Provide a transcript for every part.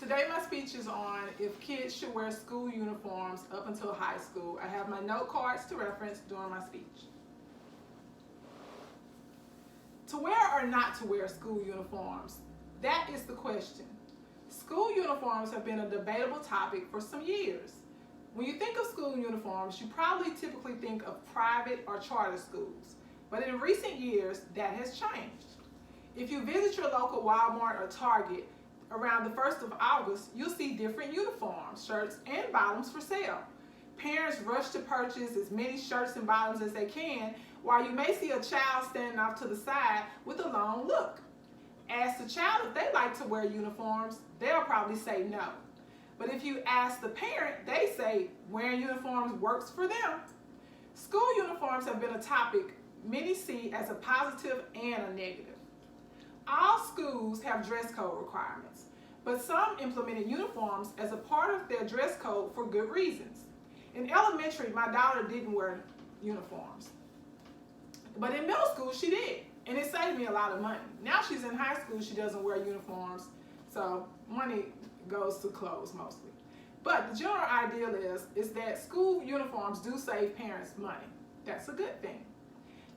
Today my speech is on if kids should wear school uniforms up until high school. I have my note cards to reference during my speech. To wear or not to wear school uniforms, that is the question. School uniforms have been a debatable topic for some years. When you think of school uniforms, you probably typically think of private or charter schools. But in recent years, that has changed. If you visit your local Walmart or Target around the 1st of August, you'll see different uniforms, shirts, and bottoms for sale. Parents rush to purchase as many shirts and bottoms as they can, while you may see a child standing off to the side with a long look. Ask the child if they like to wear uniforms, they'll probably say no. But if you ask the parent, they say wearing uniforms works for them. School uniforms have been a topic many see as a positive and a negative. All schools have dress code requirements, but some implemented uniforms as a part of their dress code for good reasons. In elementary, my daughter didn't wear uniforms, but in middle school she did, and it saved me a lot of money. Now she's in high school, she doesn't wear uniforms, so money goes to clothes mostly. But the general ideal is that school uniforms do save parents money. That's a good thing.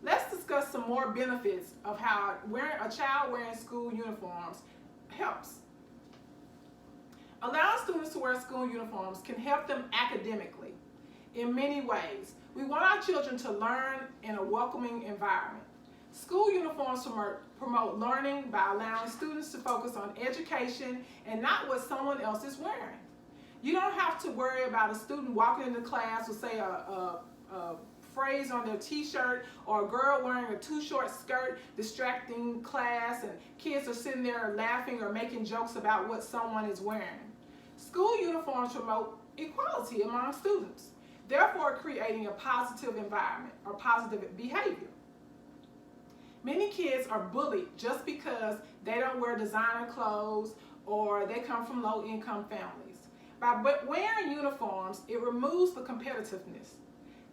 Let's discuss some more benefits of how a child wearing school uniforms helps. Allowing students to wear school uniforms can help them academically in many ways. We want our children to learn in a welcoming environment. School uniforms promote learning by allowing students to focus on education and not what someone else is wearing. You don't have to worry about a student walking into class with, say, a phrase on their t-shirt, or a girl wearing a too short skirt distracting class, and kids are sitting there laughing or making jokes about what someone is wearing. School uniforms promote equality among students, therefore creating a positive environment or positive behavior. Many kids are bullied just because they don't wear designer clothes or they come from low-income families. By wearing uniforms, it removes the competitiveness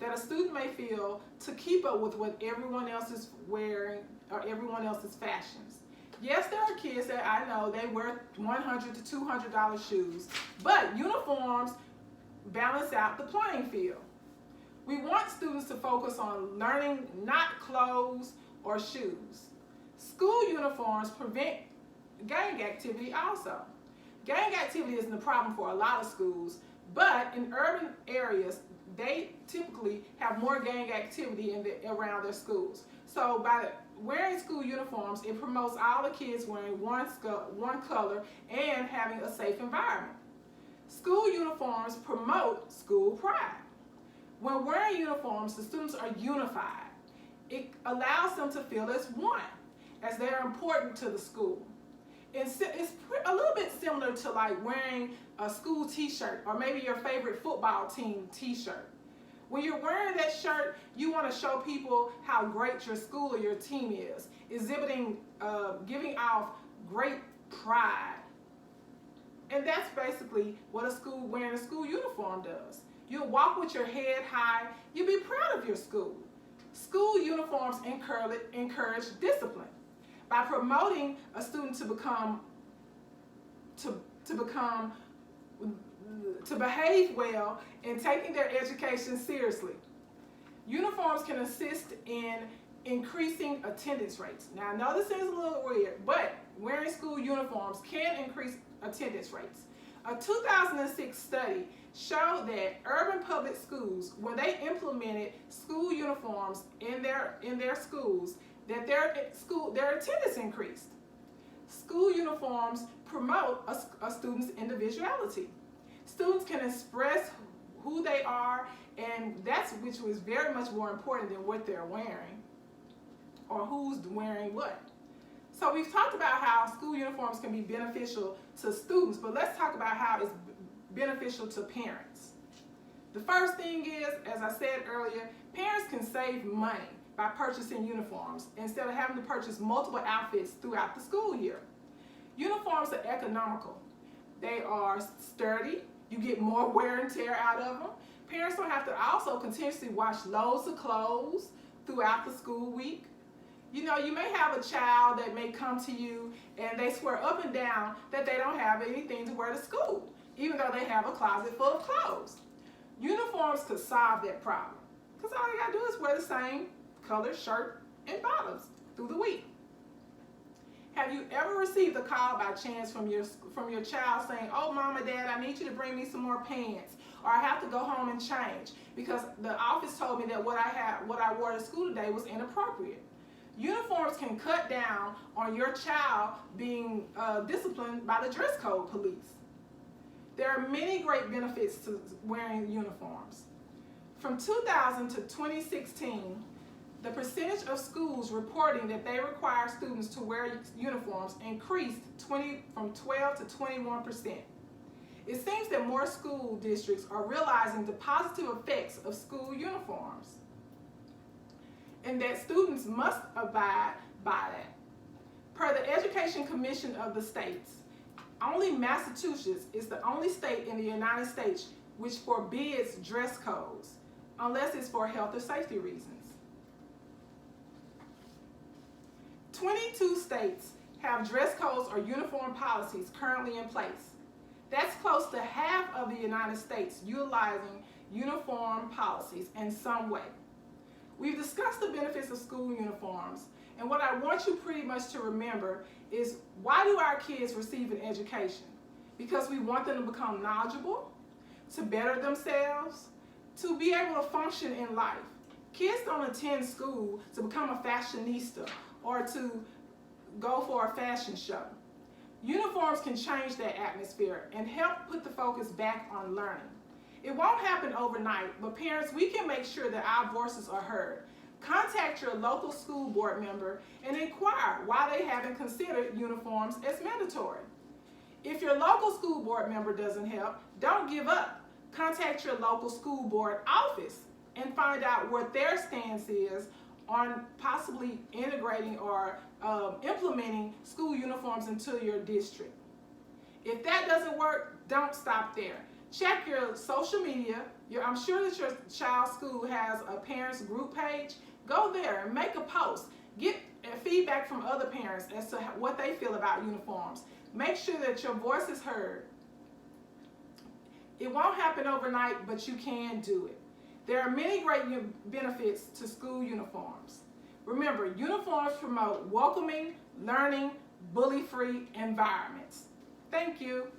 that a student may feel to keep up with what everyone else is wearing or everyone else's fashions. Yes, there are kids that I know, they wear $100 to $200 shoes, but uniforms balance out the playing field. We want students to focus on learning, not clothes or shoes. School uniforms prevent gang activity also. Gang activity isn't a problem for a lot of schools, but in urban areas, they typically have more gang activity around their schools. So by wearing school uniforms, it promotes all the kids wearing one color and having a safe environment. School uniforms promote school pride. When wearing uniforms, the students are unified. It allows them to feel as one, as they are important to the school. It's a little bit similar to like wearing a school t-shirt or maybe your favorite football team t-shirt. When you're wearing that shirt, you want to show people how great your school or your team is, exhibiting, giving off great pride. And that's basically what wearing a school uniform does. You'll walk with your head high, you'll be proud of your school. School uniforms encourage discipline. By promoting a student to behave well and taking their education seriously. Uniforms can assist in increasing attendance rates. Now I know this is a little weird, but wearing school uniforms can increase attendance rates. A 2006 study showed that urban public schools, when they implemented school uniforms in their schools, that their attendance increased. School uniforms promote a student's individuality. Students can express who they are, and which was very much more important than what they're wearing or who's wearing what. So we've talked about how school uniforms can be beneficial to students, but let's talk about how it's beneficial to parents. The first thing is, as I said earlier, parents can save money by purchasing uniforms instead of having to purchase multiple outfits throughout the school year. Uniforms are economical. They are sturdy. You get more wear and tear out of them. Parents don't have to also continuously wash loads of clothes throughout the school week. You know, you may have a child that may come to you and they swear up and down that they don't have anything to wear to school, even though they have a closet full of clothes. Uniforms could solve that problem, because all you gotta do is wear the same color shirt and bottoms through the week. Have you ever received a call by chance from your child saying, "Oh, Mom or Dad, I need you to bring me some more pants," or "I have to go home and change because the office told me that what I wore to school today was inappropriate"? Uniforms can cut down on your child being disciplined by the dress code police. There are many great benefits to wearing uniforms. From 2000 to 2016, the percentage of schools reporting that they require students to wear uniforms increased from 12 to 21%. It seems that more school districts are realizing the positive effects of school uniforms, and that students must abide by that. Per the Education Commission of the states, only Massachusetts is the only state in the United States which forbids dress codes, unless it's for health or safety reasons. 22 states have dress codes or uniform policies currently in place. That's close to half of the United States utilizing uniform policies in some way. We've discussed the benefits of school uniforms, and what I want you pretty much to remember is, why do our kids receive an education? Because we want them to become knowledgeable, to better themselves, to be able to function in life. Kids don't attend school to become a fashionista or to go for a fashion show. Uniforms can change that atmosphere and help put the focus back on learning. It won't happen overnight, but parents, we can make sure that our voices are heard. Contact your local school board member and inquire why they haven't considered uniforms as mandatory. If your local school board member doesn't help, don't give up. Contact your local school board office and find out what their stance is on possibly integrating or implementing school uniforms into your district. If that doesn't work, don't stop there. Check your social media. I'm sure that your child's school has a parents group page. Go there and make a post. Get feedback from other parents as to what they feel about uniforms. Make sure that your voice is heard. It won't happen overnight, but you can do it. There are many great benefits to school uniforms. Remember, uniforms promote welcoming, learning, bully-free environments. Thank you.